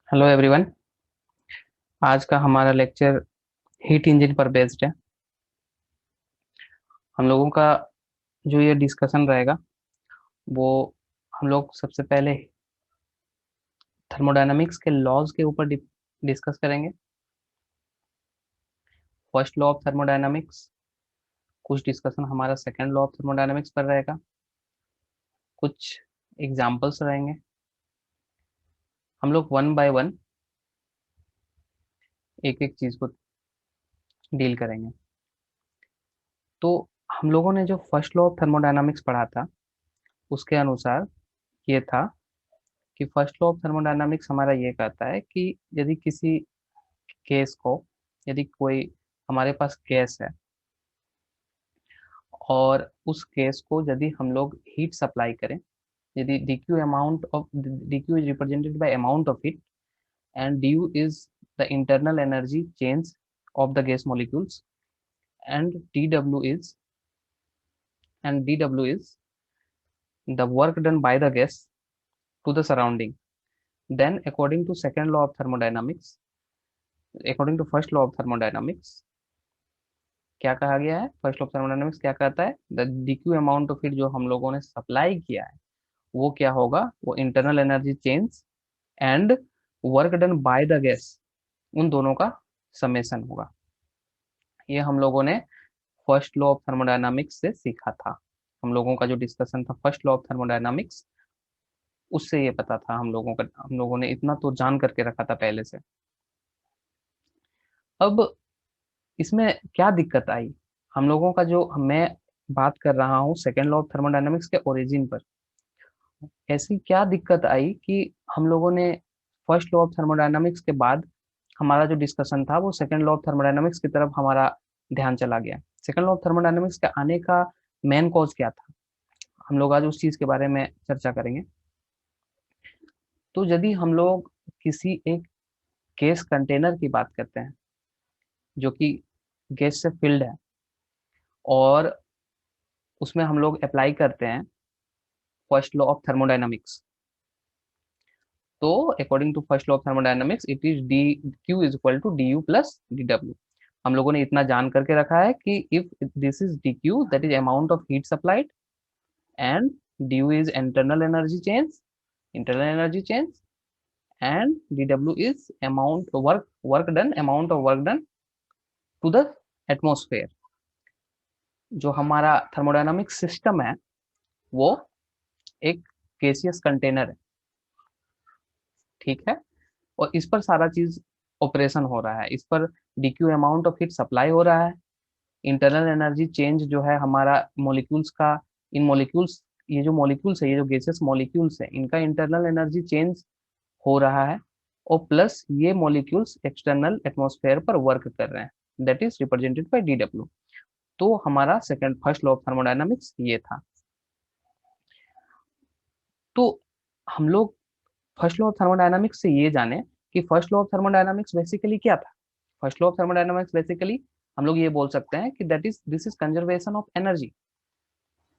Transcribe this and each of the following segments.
Hello everyone. आज का हमारा लेक्चर हीट इंजन पर बेस्ड है। हम लोगों का जो ये डिस्कशन रहेगा वो हम लोग सबसे पहले थर्मोडायनामिक्स के लॉज के ऊपर डिस्कस करेंगे। फर्स्ट लॉ ऑफ थर्मोडायनामिक्स, कुछ डिस्कशन हमारा सेकंड लॉ ऑफ थर्मोडायनामिक्स पर रहेगा, कुछ एग्जांपल्स रहेंगे। हम लोग वन बाय वन एक एक चीज को डील करेंगे। तो हम लोगों ने जो फर्स्ट लॉ ऑफ थर्मोडायनामिक्स पढ़ा था उसके अनुसार ये था कि फर्स्ट लॉ ऑफ थर्मोडायनामिक्स हमारा ये कहता है कि यदि किसी केस को, यदि कोई हमारे पास केस है और उस केस को यदि हम लोग हीट सप्लाई करें, यदि dq is represented by amount of heat and du is the internal energy change of the gas molecules and dw is the work done by the gas to the surrounding, then according to first law of thermodynamics क्या कहा गया है? First law of thermodynamics क्या कहता है? The dQ amount of heat जो हम लोगों ने सप्लाई किया है वो क्या होगा? वो internal energy change and work done by the gas, उन दोनों का समेशन होगा। ये हम लोगों ने फर्स्ट लॉ ऑफ थर्मोडायनामिक्स से सीखा था। हम लोगों का जो डिस्कशन था फर्स्ट लॉ ऑफ थर्मोडायनामिक्स, उससे ये पता था हम लोगों ने इतना तो जान करके रखा था पहले से। अब इसमें क्या दिक्कत आई? हम लोगों का जो मैं बात कर रहा हूँ सेकेंड लॉ ऑफ थर्मोडायनामिक्स के ओरिजिन पर, ऐसी क्या दिक्कत आई कि हम लोगों ने फर्स्ट लॉ ऑफ थर्मोडायनामिक्स के बाद हमारा जो डिस्कशन था वो सेकंड लॉ ऑफ थर्मोडायनामिक्स की तरफ हमारा ध्यान चला गया। सेकंड लॉ ऑफ थर्मोडायनामिक्स के आने का मेन कॉज क्या था? हम लोग आज उस चीज के बारे में चर्चा करेंगे। तो यदि हम लोग किसी एक गैस कंटेनर की बात करते हैं जो कि गैस से फिल्ड है और उसमें हम लोग अप्लाई करते हैं फर्स्ट लॉ ऑफ थर्मोडायनामिक्स, तो according to first law of thermodynamics it is d Q is equal to d U plus d W. हम लोगों ने इतना जान करके रखा है कि if this is d Q that is amount of heat supplied and d U is internal energy change and d W is amount of work done to the atmosphere. जो हमारा थर्मोडायनामिक सिस्टम है वो एक gaseous container है, ठीक है, और इस पर सारा चीज ऑपरेशन हो रहा है। इस पर dQ amount of heat supply हो रहा है, इंटरनल एनर्जी चेंज जो है हमारा मॉलिक्यूल्स का, इन मॉलिक्यूल्स, ये जो मॉलिक्यूल्स है, ये जो गैसेस मॉलिक्यूल्स है, इनका इंटरनल एनर्जी चेंज हो रहा है और प्लस ये मॉलिक्यूल्स एक्सटर्नल एटमॉस्फेयर पर वर्क कर रहे हैं, that is represented by D W. तो हमारा second first law of thermodynamics ये था। तो हम लोग फर्स्ट लॉ ऑफ थर्मोडायनामिक्स से ये जाने कि first law of thermodynamics basically क्या था। First law of thermodynamics basically हम लोग ये बोल सकते हैं कि that is this is conservation of energy,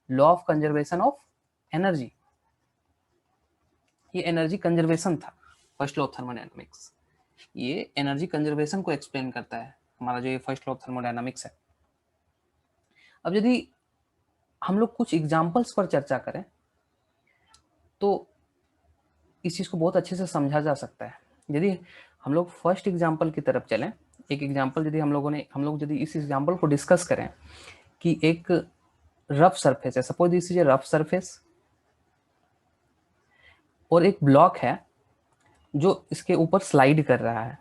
law of conservation of energy. ये एनर्जी कंजर्वेशन था फर्स्ट लॉ ऑफ थर्मोडायनामिक्स। ये एनर्जी कंजर्वेशन को एक्सप्लेन करता है हमारा जो ये फर्स्ट लॉ ऑफ थर्मोडायनामिक्स है। अब यदि हम लोग कुछ एग्जांपल्स पर चर्चा करें तो इस चीज को बहुत अच्छे से समझा जा सकता है। यदि हम लोग फर्स्ट एग्जांपल की तरफ चलें, एक एग्जांपल यदि हम लोग यदि इस एग्जांपल को डिस्कस करें कि एक रफ सरफेस है, suppose this is a rough surface, और एक ब्लॉक है जो इसके ऊपर स्लाइड कर रहा है,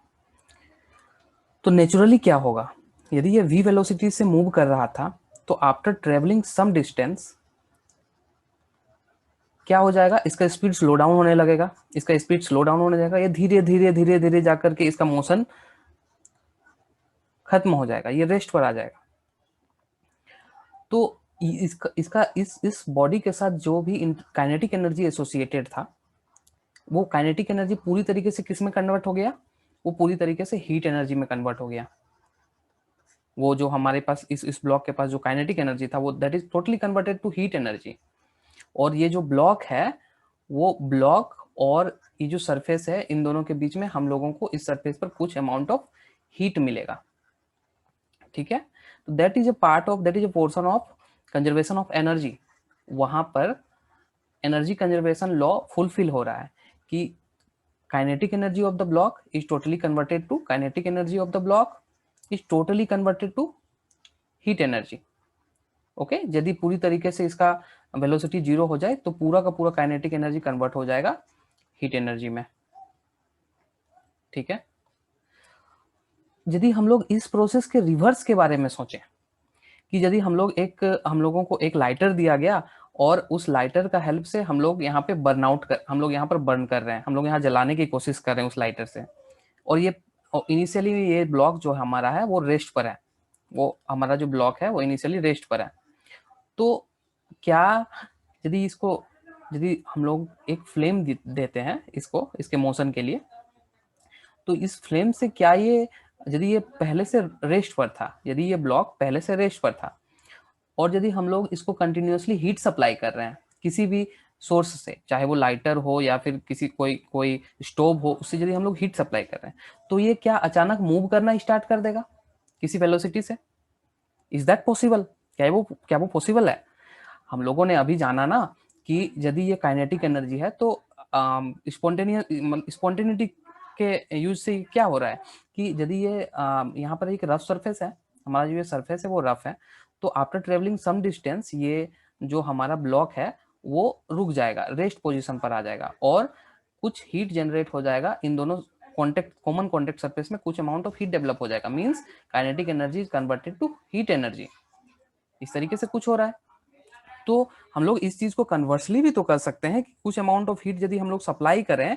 तो नेचुरली क्या होगा? यदि ये v वेलोसिटी से मूव कर रहा था तो आफ्टर ट्रेवलिंग सम डिस्टेंस क्या हो जाएगा? इसका स्पीड स्लो डाउन होने लगेगा, इसका स्पीड स्लो डाउन होने लगेगा, ये धीरे धीरे धीरे धीरे जाकर के इसका मोशन खत्म हो जाएगा, ये रेस्ट पर आ जाएगा। तो इस बॉडी के साथ जो भी काइनेटिक एनर्जी एसोसिएटेड था, वो काइनेटिक एनर्जी पूरी तरीके से किस में कन्वर्ट हो गया? वो पूरी तरीके से हीट एनर्जी में कन्वर्ट हो गया। वो जो हमारे पास इस ब्लॉक के पास जो काइनेटिक एनर्जी था वो that is totally converted to heat energy. और ये जो ब्लॉक है वो ब्लॉक और ये जो सरफेस है इन दोनों के बीच में हम लोगों को इस सरफेस पर कुछ अमाउंट ऑफ हीट मिलेगा, ठीक है। तो that is a portion of conservation of energy. वहां पर एनर्जी कंजर्वेशन लॉ फुलफिल हो रहा है कि kinetic energy of the block is totally converted to kinetic energy of the block is totally converted to heat energy. Okay, यदि पूरी तरीके से इसका वेलोसिटी 0 हो जाए तो पूरा का पूरा काइनेटिक एनर्जी कन्वर्ट हो जाएगा हीट एनर्जी में, ठीक है। यदि हम लोग इस प्रोसेस के रिवर्स के बारे में सोचें कि यदि हम लोगों को एक लाइटर दिया गया और उस लाइटर का हेल्प से हम लोग यहाँ पे हम लोग यहाँ पर बर्न कर रहे हैं, हम लोग यहाँ जलाने की कोशिश कर रहे हैं उस लाइटर से, और ये इनिशियली ये ब्लॉक जो हमारा है वो रेस्ट पर है, वो हमारा जो ब्लॉक है वो इनिशियली रेस्ट पर है। तो क्या यदि हम लोग एक फ्लेम देते हैं इसके मोशन के लिए, तो इस फ्लेम से क्या यदि ये पहले से रेस्ट पर था, यदि ये ब्लॉक पहले से रेस्ट पर था और यदि हम लोग इसको कंटिन्यूअसली हीट सप्लाई कर रहे हैं किसी भी सोर्स से, चाहे वो लाइटर हो या फिर कोई स्टोव हो, उससे यदि हम लोग हीट सप्लाई कर रहे हैं तो ये क्या अचानक मूव करना स्टार्ट कर देगा किसी वेलोसिटी से? Is that possible? क्या वो पॉसिबल है? हम लोगों ने अभी जाना ना कि यदि ये काइनेटिक एनर्जी है तो स्पॉन्टेनिटी के यूज से क्या हो रहा है कि यदि ये यहाँ पर एक रफ सरफेस है, हमारा जो ये सरफेस है वो रफ है, तो आफ्टर ट्रेवलिंग सम डिस्टेंस ये जो हमारा ब्लॉक है वो रुक जाएगा, रेस्ट पोजीशन पर आ जाएगा और कुछ हीट जनरेट हो जाएगा इन दोनों कॉमन कॉन्टेक्ट सरफेस में, कुछ अमाउंट ऑफ हीट डेवलप हो जाएगा, means kinetic energy is converted to heat energy. इस तरीके से कुछ हो रहा है। तो हम लोग इस चीज को कन्वर्सली भी तो कर सकते हैं कि कुछ अमाउंट ऑफ हीट यदि हम लोग सप्लाई करें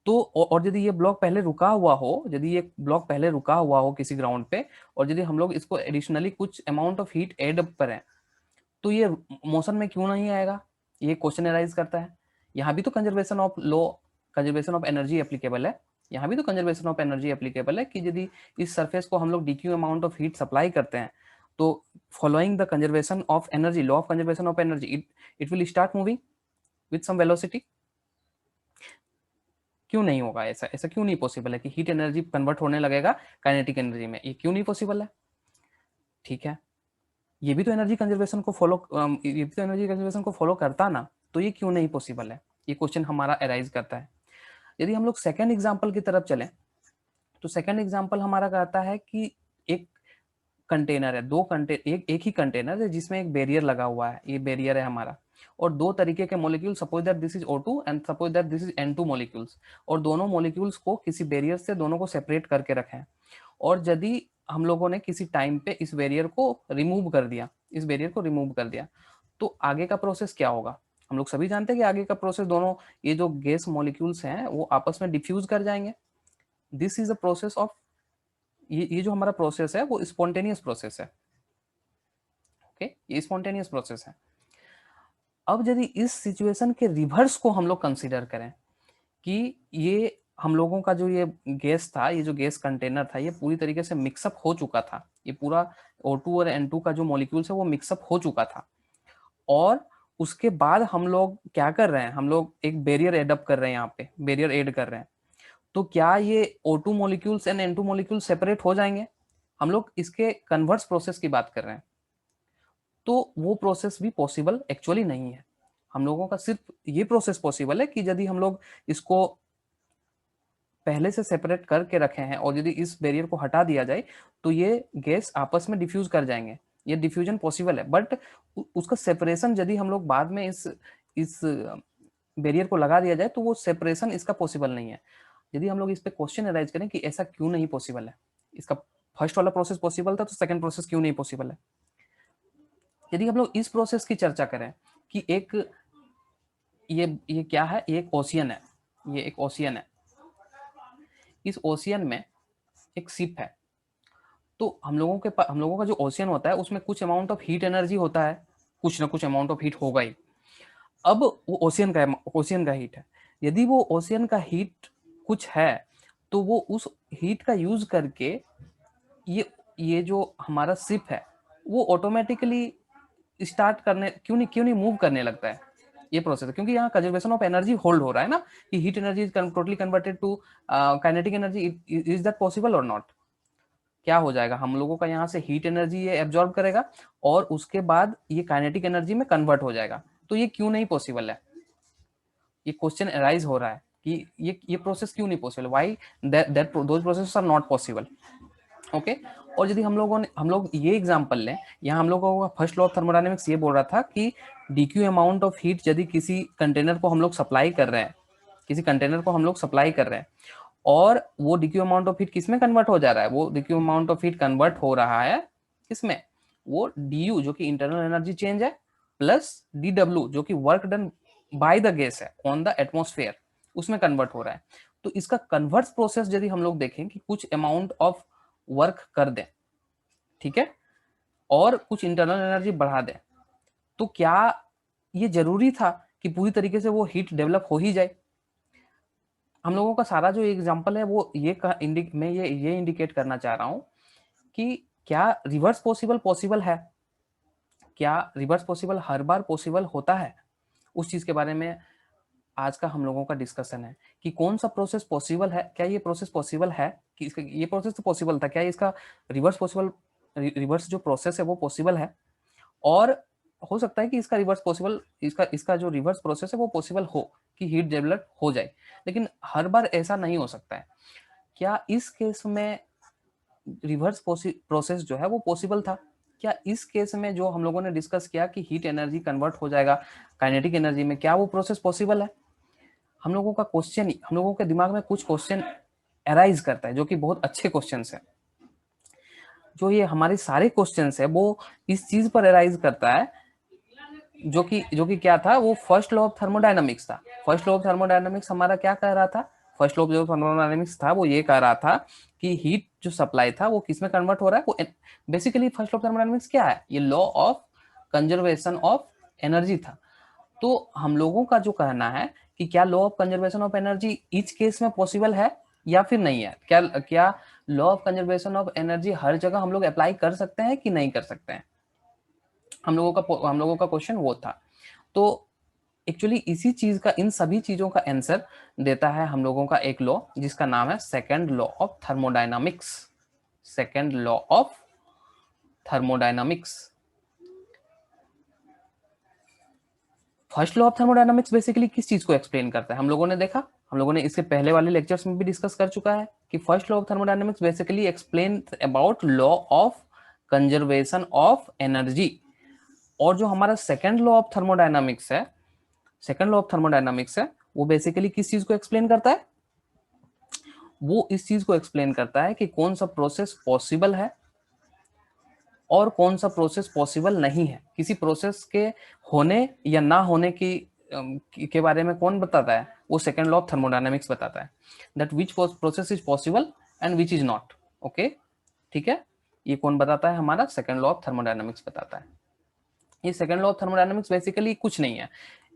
तो, और यदि ये ब्लॉक पहले रुका हुआ हो, यदि ये ब्लॉक पहले रुका हुआ हो किसी ग्राउंड पे, और यदि हम लोग इसको एडिशनली कुछ amount of heat add up करें तो ये मोशन में क्यों नहीं आएगा? ये क्वेश्चन अराइज करता है। यहाँ भी तो कंजर्वेशन ऑफ एनर्जी एप्लीकेबल है, यहाँ भी तो कंजर्वेशन ऑफ एनर्जी एप्लीकेबल है कि यदि इस सरफेस को हम लोग dQ amount of heat supply करते हैं तो following the conservation of energy, law of conservation of energy, it will start moving with some velocity। क्यों नहीं होगा ऐसा? ऐसा क्यों नहीं पॉसिबल है कि हीट एनर्जी कन्वर्ट होने लगेगा काइनेटिक एनर्जी में? ये क्यों नहीं पॉसिबल है? ठीक है, ये भी तो एनर्जी कंजर्वेशन को फॉलो करता ना, तो ये क्यों नहीं पॉसिबल है? ये क्वेश्चन हमारा अराइज करता है। यदि हम लोग सेकेंड एग्जाम्पल की तरफ चलें तो सेकेंड एग्जाम्पल हमारा कहता है कि एक कंटेनर है, एक ही कंटेनर है जिसमें एक बैरियर लगा हुआ है, ये बैरियर है हमारा, और दो तरीके के molecule, suppose that this is O2 and suppose that this is N2 molecules, और दोनों मॉलिक्यूल्स को किसी बैरियर से दोनों को सेपरेट करके रखें, और यदि हम लोगों ने किसी टाइम पे इस बैरियर को रिमूव कर दिया तो आगे का प्रोसेस क्या होगा? हम लोग सभी जानते हैं कि आगे का प्रोसेस, दोनों ये जो गैस मॉलिक्यूल्स हैं वो आपस में डिफ्यूज कर जाएंगे। This is a process of, ये जो हमारा प्रोसेस है वो स्पॉन्टेनियस प्रोसेस है। ओके, ये स्पॉन्टेनियस प्रोसेस है। अब यदि इस सिचुएशन के रिवर्स को हम लोग कंसीडर करें कि ये हम लोगों का जो ये गैस था, ये जो गैस कंटेनर था, ये पूरी तरीके से मिक्सअप हो चुका था, ये पूरा O2 और N2 का जो मॉलिक्यूल्स है वो मिक्सअप हो चुका था, और उसके बाद हम लोग क्या कर रहे हैं? हम लोग एक बैरियर एडअप कर रहे हैं, यहाँ पे बैरियर एड कर रहे हैं, तो क्या ये O2 molecules and N2 molecules separate हो जाएंगे? हम लोग इसके कन्वर्स प्रोसेस की बात कर रहे हैं, तो वो प्रोसेस भी पॉसिबल एक्चुअली नहीं है। हम लोगों का सिर्फ ये प्रोसेस पॉसिबल है कि यदि हम लोग इसको पहले से सेपरेट करके रखे हैं और यदि इस बैरियर को हटा दिया जाए तो ये गैस आपस में डिफ्यूज कर जाएंगे, ये डिफ्यूजन पॉसिबल है, बट उसका सेपरेशन यदि हम लोग बाद में इस बैरियर को लगा दिया जाए तो वो सेपरेशन इसका पॉसिबल नहीं है। यदि हम लोग इस पे क्वेश्चन अराइज करें कि ऐसा क्यों नहीं पॉसिबल है, इसका फर्स्ट वाला प्रोसेस पॉसिबल था तो सेकंड प्रोसेस क्यों नहीं पॉसिबल है? यदि हम लोग इस प्रोसेस की चर्चा करें कि ये क्या है, ये एक ओशियन है, ये एक ओशियन है, इस ओशियन में एक शिप है, तो हम लोगों का जो ओशियन होता है उसमें कुछ अमाउंट ऑफ हीट एनर्जी होता है, कुछ ना कुछ अमाउंट ऑफ हीट होगा ही। अब वो ओशियन का हीट है, यदि वो ओशियन का हीट कुछ है तो वो उस हीट का यूज करके ये जो हमारा शिप है वो ऑटोमेटिकली स्टार्ट करने क्यों नहीं मूव करने लगता है? ये प्रोसेस है, क्योंकि यहाँ कंजर्वेशन ऑफ एनर्जी होल्ड हो रहा है ना, कि heat energy is totally converted to kinetic energy, is that possible और नॉट? क्या हो जाएगा, हम लोगों का यहाँ से हीट एनर्जी ये एब्जॉर्ब करेगा और उसके बाद ये काइनेटिक एनर्जी में कन्वर्ट हो जाएगा। तो ये क्यों नहीं पॉसिबल है? ये क्वेश्चन अराइज हो रहा है कि ये प्रोसेस क्यों नहीं possible, why that those process are not possible. Okay, और यदि हम लोग ये एग्जांपल लें, यहाँ हम लोगों का फर्स्ट लॉ ऑफ थर्मोडायनेमिक्स ये बोल रहा था कि डीक्यू अमाउंट ऑफ हीट यदि किसी कंटेनर को हम लोग सप्लाई कर रहे हैं, किसी कंटेनर को हम लोग सप्लाई कर रहे हैं, और वो डीक्यू अमाउंट ऑफ हीट किसमें कन्वर्ट हो जा रहा है, वो dQ amount of heat convert हो रहा है किसमें, वो डी जो कि इंटरनल एनर्जी चेंज है, प्लस डी जो कि work done by the gas है ऑन द एटमोस्फेयर, उसमें कन्वर्ट हो रहा है। तो इसका कन्वर्स प्रोसेस यदि हम लोग देखें कि कुछ अमाउंट ऑफ वर्क कर दें, ठीक है, और कुछ इंटरनल एनर्जी बढ़ा दें, तो क्या ये जरूरी था कि पूरी तरीके से वो हीट डेवलप हो ही जाए? हम लोगों का सारा जो एग्जांपल है वो मैं ये इंडिकेट करना चाह रहा हूं कि क्या रिवर्स पॉसिबल है, क्या रिवर्स पॉसिबल हर बार पॉसिबल होता है? उस चीज के बारे में आज का हम लोगों का डिस्कशन है कि कौन सा प्रोसेस पॉसिबल है, क्या ये प्रोसेस पॉसिबल है, कि इसका ये प्रोसेस तो पॉसिबल था, क्या इसका रिवर्स जो प्रोसेस है वो पॉसिबल है? और हो सकता है कि इसका रिवर्स पॉसिबल, इसका जो रिवर्स प्रोसेस है वो पॉसिबल हो कि हीट डेवलप हो जाए, लेकिन हर बार ऐसा नहीं हो सकता है। क्या इस केस में रिवर्स प्रोसेस जो है वो पॉसिबल था? क्या इस केस में जो हम लोगों ने डिस्कस किया कि हीट एनर्जी कन्वर्ट हो जाएगा काइनेटिक एनर्जी में, क्या वो प्रोसेस पॉसिबल है? हम लोगों का क्वेश्चन, हम लोगों के दिमाग में कुछ क्वेश्चन अराइज करता है जो कि बहुत अच्छे क्वेश्चन है। जो ये हमारे सारे क्वेश्चन है वो इस चीज पर अराइज करता है, जो कि क्या था, वो फर्स्ट लॉ ऑफ थर्मोडायनामिक्स था। फर्स्ट लॉ ऑफ थर्मोडायनामिक्स हमारा क्या कह रहा था? फर्स्ट लॉ ऑफ थर्मोडायनामिक्स था वो ये कह रहा था कि हीट जो सप्लाई था वो किस में कन्वर्ट हो रहा है, वो basically first law of thermodynamics क्या है, ये law of conservation of energy था। तो हम लोगों का जो कहना है कि क्या law of conservation of energy each case में पॉसिबल है या फिर नहीं है, क्या क्या law of conservation of energy हर जगह हम लोग अप्लाई कर सकते हैं कि नहीं कर सकते हैं? हम लोगों का क्वेश्चन वो था। तो एक्चुअली इसी चीज का, इन सभी चीजों का आंसर देता है हम लोगों का एक लॉ जिसका नाम है second law of thermodynamics. Second law of thermodynamics. First law of thermodynamics basically किस चीज को एक्सप्लेन करता है? हम लोगों ने देखा, हम लोगों ने इसके पहले वाले लेक्चर्स में भी डिस्कस कर चुका है कि first law of thermodynamics basically explain about law of conservation of energy. और जो हमारा सेकंड लॉ ऑफ थर्मोडायनामिक्स है, सेकंड लॉ ऑफ थर्मोडायनामिक्स है, वो बेसिकली किस चीज को एक्सप्लेन करता है? वो इस चीज को एक्सप्लेन करता है कि कौन सा प्रोसेस पॉसिबल है और कौन सा प्रोसेस पॉसिबल नहीं है। किसी प्रोसेस के होने या ना होने के बारे में कौन बताता है? वो सेकंड लॉ ऑफ थर्मोडायनामिक्स बताता है, that which process is possible and which is not. Okay, ठीक है, ये कौन बताता है? हमारा सेकंड लॉ ऑफ थर्मोडायनामिक्स बताता है। ये second law of thermodynamics basically कुछ नहीं है।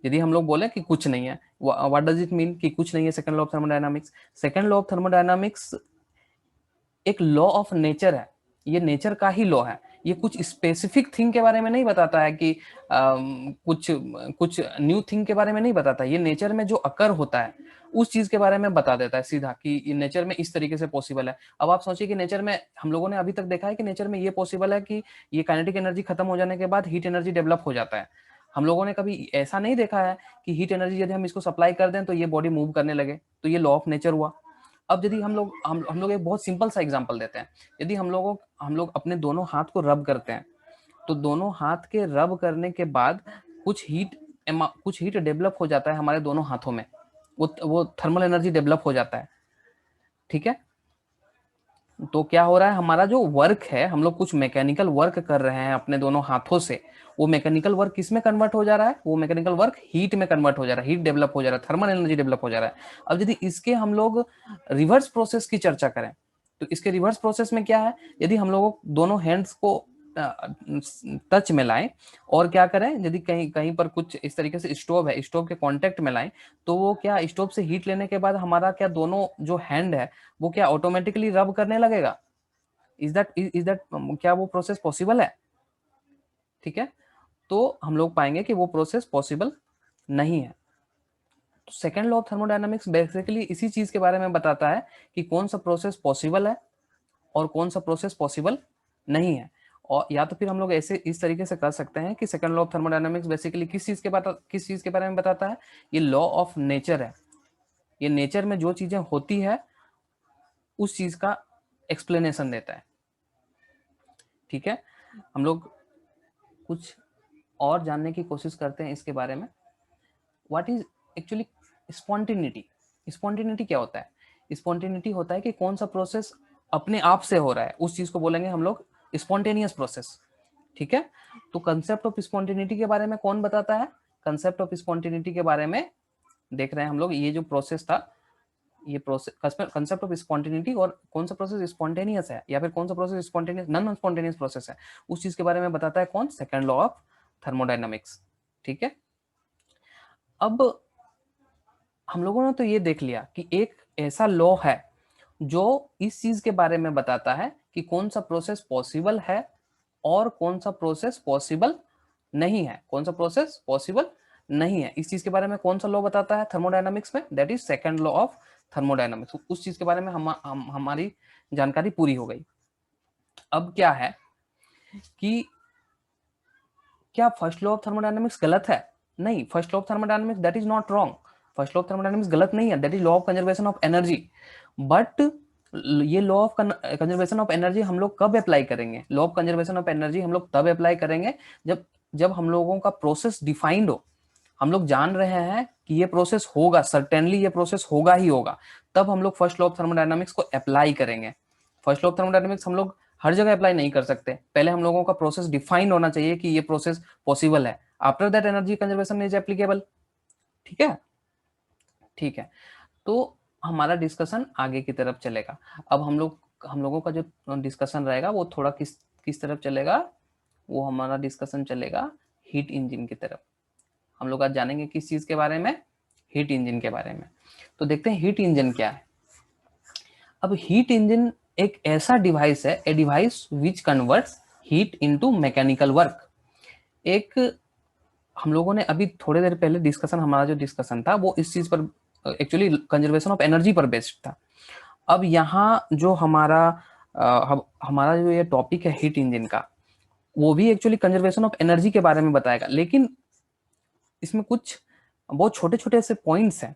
यदि हम लोग बोले कि कुछ नहीं है, व्हाट डज इट मीन कि कुछ नहीं है second law of thermodynamics? Second law of thermodynamics एक लॉ ऑफ नेचर है, ये नेचर का ही लॉ है। ये कुछ स्पेसिफिक थिंग के बारे में नहीं बताता है कि कुछ कुछ न्यू थिंग के बारे में नहीं बताता, ये नेचर में जो अकर होता है उस चीज के बारे में बता देता है सीधा कि नेचर में इस तरीके से पॉसिबल है। अब आप सोचिए कि नेचर में हम लोगों ने अभी तक देखा है कि नेचर में ये पॉसिबल है कि ये काइनेटिक एनर्जी खत्म हो जाने के बाद हीट एनर्जी डेवलप हो जाता है। हम लोगों ने कभी ऐसा नहीं देखा है कि हीट एनर्जी यदि हम इसको सप्लाई कर दें तो ये बॉडी मूव करने लगे, तो ये लॉ ऑफ नेचर हुआ। अब यदि हम लोग एक बहुत सिंपल सा एग्जांपल देते हैं, यदि हम लोग अपने दोनों हाथ को रब करते हैं, तो दोनों हाथ के रब करने के बाद कुछ हीट डेवलप हो जाता है हमारे दोनों हाथों में, वो थर्मल एनर्जी डेवलप हो जाता है, ठीक है। तो क्या हो रहा है, हमारा जो वर्क है, हम लोग कुछ मैकेनिकल वर्क कर रहे हैं अपने दोनों हाथों से, वो मैकेनिकल वर्क किस में कन्वर्ट हो जा रहा है? वो मैकेनिकल वर्क हीट में कन्वर्ट हो जा रहा है, हीट डेवलप हो जा रहा है, थर्मल एनर्जी डेवलप हो जा रहा है। अब यदि इसके हम लोग रिवर्स प्रोसेस की चर्चा करें, तो इसके रिवर्स प्रोसेस में क्या है? यदि हम लोग दोनों हैंड्स को टच में लाएं और क्या करें, यदि कहीं कहीं पर कुछ इस तरीके से स्टोव है, स्टोव के कांटेक्ट में लाएं, तो वो क्या स्टोव से हीट लेने के बाद हमारा क्या दोनों जो हैंड है वो क्या ऑटोमेटिकली रब करने लगेगा? इज दैट क्या वो प्रोसेस पॉसिबल है? ठीक है, तो हम लोग पाएंगे कि वो प्रोसेस पॉसिबल नहीं है। तो second law of thermodynamics basically इसी चीज के बारे में बताता है कि कौन सा प्रोसेस पॉसिबल है और कौन सा प्रोसेस पॉसिबल नहीं है। और या तो फिर हम लोग ऐसे इस तरीके से कर सकते हैं कि second law of thermodynamics basically किस चीज के बारे में बताता है, ये लॉ ऑफ नेचर है। ये नेचर में जो चीजें होती है उस चीज का एक्सप्लेनेशन देता है। ठीक है, हम लोग कुछ और जानने की कोशिश करते हैं इसके बारे में। What is actually spontaneity? Spontaneity क्या होता है? स्पॉन्टेनिटी होता है कि कौन सा प्रोसेस अपने आप से हो रहा है, उस चीज को बोलेंगे हम लोग स्पॉन्टेनियस प्रोसेस। ठीक है, तो कंसेप्ट ऑफ स्पॉन्टेनिटी के बारे में कौन बताता है? कंसेप्ट ऑफ स्पॉन्टेनिटी के बारे में देख रहे हैं हम लोग, ये जो प्रोसेस था, ये प्रोसेस कंसेप्ट ऑफ स्पॉन्टेनिटी, और कौन सा प्रोसेस स्पॉन्टेनियस है या फिर कौन सा process spontaneous non spontaneous process है, उस चीज के बारे में बताता है कौन? Second law of thermodynamics. ठीक है, अब हम लोगों ने तो ये देख लिया कि एक ऐसा लॉ है जो इस चीज के बारे में बताता है कि कौन सा प्रोसेस पॉसिबल है और कौन सा प्रोसेस पॉसिबल नहीं है। कौन सा प्रोसेस पॉसिबल नहीं है, इस चीज के बारे में कौन सा लॉ बताता है थर्मोडायनामिक्स में? That is second law of thermodynamics. उस चीज के बारे में हमारी जानकारी पूरी हो गई। अब क्या है कि क्या फर्स्ट लॉ ऑफ थर्मोडायनामिक्स गलत है? नहीं, first law of thermodynamics that is not wrong. First law of thermodynamics गलत नहीं है, that is law of conservation of energy. But ये law of conservation of energy हम लोग कब अप्लाई करेंगे? Law of conservation of energy हम लोग तब अप्लाई करेंगे जब जब हम लोगों का प्रोसेस डिफाइंड हो, हम लोग जान रहे हैं कि ये प्रोसेस होगा, सर्टेनली ये प्रोसेस होगा ही होगा, तब हम लोग फर्स्ट लॉ ऑफ थर्मोडायनामिक्स को अप्लाई करेंगे। फर्स्ट लॉ ऑफ थर्मोडायनामिक्स हम लोग हर जगह अप्लाई नहीं कर सकते, पहले हम लोगों का प्रोसेस डिफाइंड होना चाहिए कि ये प्रोसेस पॉसिबल है, after that energy conservation is applicable. ठीक है, ठीक है, तो हमारा डिस्कशन आगे की तरफ चलेगा। अब हम लोगों का जो डिस्कशन रहेगा वो थोड़ा किस किस तरफ चलेगा? वो हमारा डिस्कशन चलेगा हीट इंजन की तरफ। हम लोग आज जानेंगे किस चीज के बारे में? हीट इंजन के बारे में। तो देखते हैं हीट इंजन क्या है। अब हीट इंजन एक ऐसा डिवाइस है, a device which converts heat into mechanical work. एक हम लोगों ने अभी थोड़ी देर पहले डिस्कशन, हमारा जो डिस्कशन था वो इस चीज पर एक्चुअली कंजर्वेशन ऑफ एनर्जी पर बेस्ड था। अब यहाँ जो हमारा जो ये टॉपिक है हीट इंजन का, वो भी एक्चुअली कंजर्वेशन ऑफ एनर्जी के बारे में बताएगा, लेकिन इसमें कुछ बहुत छोटे छोटे ऐसे पॉइंट्स हैं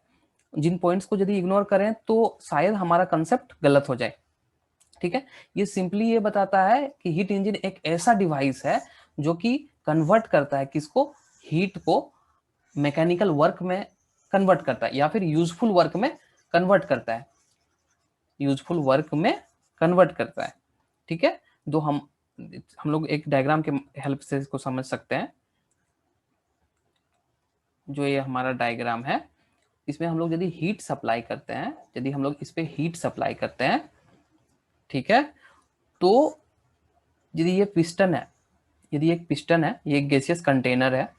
जिन पॉइंट्स को यदि इग्नोर करें तो शायद हमारा कंसेप्ट गलत हो जाए। ठीक है, ये सिंपली ये बताता है कि हीट इंजन एक ऐसा डिवाइस है जो कि कन्वर्ट करता है किसको? हीट को मैकेनिकल वर्क में कन्वर्ट करता है या फिर यूजफुल वर्क में कन्वर्ट करता है, यूजफुल वर्क में कन्वर्ट करता है। ठीक है, तो हम लोग एक डायग्राम के हेल्प से इसको समझ सकते हैं। जो ये हमारा डायग्राम है, इसमें हम लोग यदि हीट सप्लाई करते हैं, यदि हम लोग इस पे हीट सप्लाई करते हैं, ठीक है, तो यदि ये पिस्टन है, यदि एक पिस्टन है, ये एक गैसियस कंटेनर है,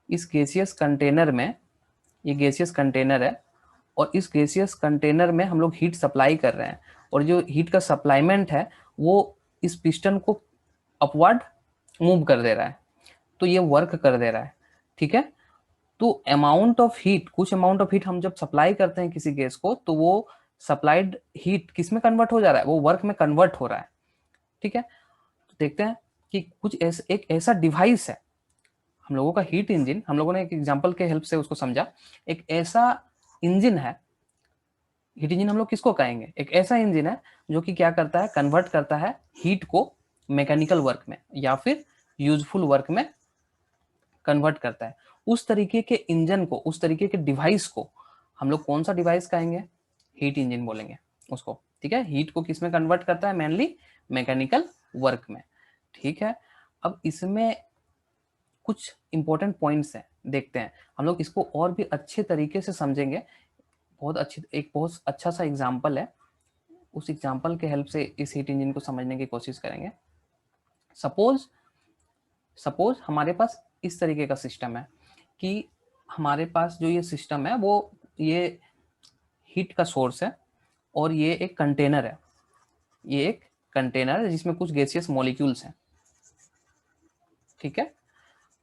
इस गैसियस कंटेनर में, ये गैसियस कंटेनर है और इस गैसियस कंटेनर में हम लोग हीट सप्लाई कर रहे हैं, और जो हीट का सप्लाईमेंट है वो इस पिस्टन को अपवर्ड मूव कर दे रहा है, तो ये वर्क कर दे रहा है। ठीक है, तो अमाउंट ऑफ हीट, कुछ अमाउंट ऑफ हीट हम जब सप्लाई करते हैं किसी गैस को, तो वो सप्लाइड हीट किस में कन्वर्ट हो जा रहा है? वो वर्क में कन्वर्ट हो रहा है। ठीक है, तो देखते हैं कि कुछ एक ऐसा डिवाइस है, हम लोगों का हीट इंजन, हम लोगों ने एक एग्जांपल के हेल्प से उसको समझा। एक ऐसा इंजन है, हीट इंजन हम लोग किसको कहेंगे? एक ऐसा इंजन है जो कि क्या करता है? कन्वर्ट करता है हीट को मैकेनिकल वर्क में या फिर यूजफुल वर्क में कन्वर्ट करता है। उस तरीके के इंजन को, उस तरीके के डिवाइस को हम लोग कौन सा डिवाइस कहेंगे? हीट इंजन बोलेंगे उसको। ठीक है, हीट को किस में कन्वर्ट करता है? मेनली मैकेनिकल वर्क में। ठीक है, अब इसमें कुछ इंपॉर्टेंट पॉइंट्स हैं, देखते हैं हम लोग इसको और भी अच्छे तरीके से समझेंगे। एक बहुत अच्छा सा एग्जाम्पल है, उस एग्जाम्पल के हेल्प से इस हीट इंजन को समझने की कोशिश करेंगे। सपोज हमारे पास इस तरीके का सिस्टम है कि हमारे पास जो ये सिस्टम है वो ये हीट का सोर्स है और ये एक कंटेनर है, ये एक कंटेनर है जिसमें कुछ गैसियस मॉलिक्यूल्स हैं। ठीक है,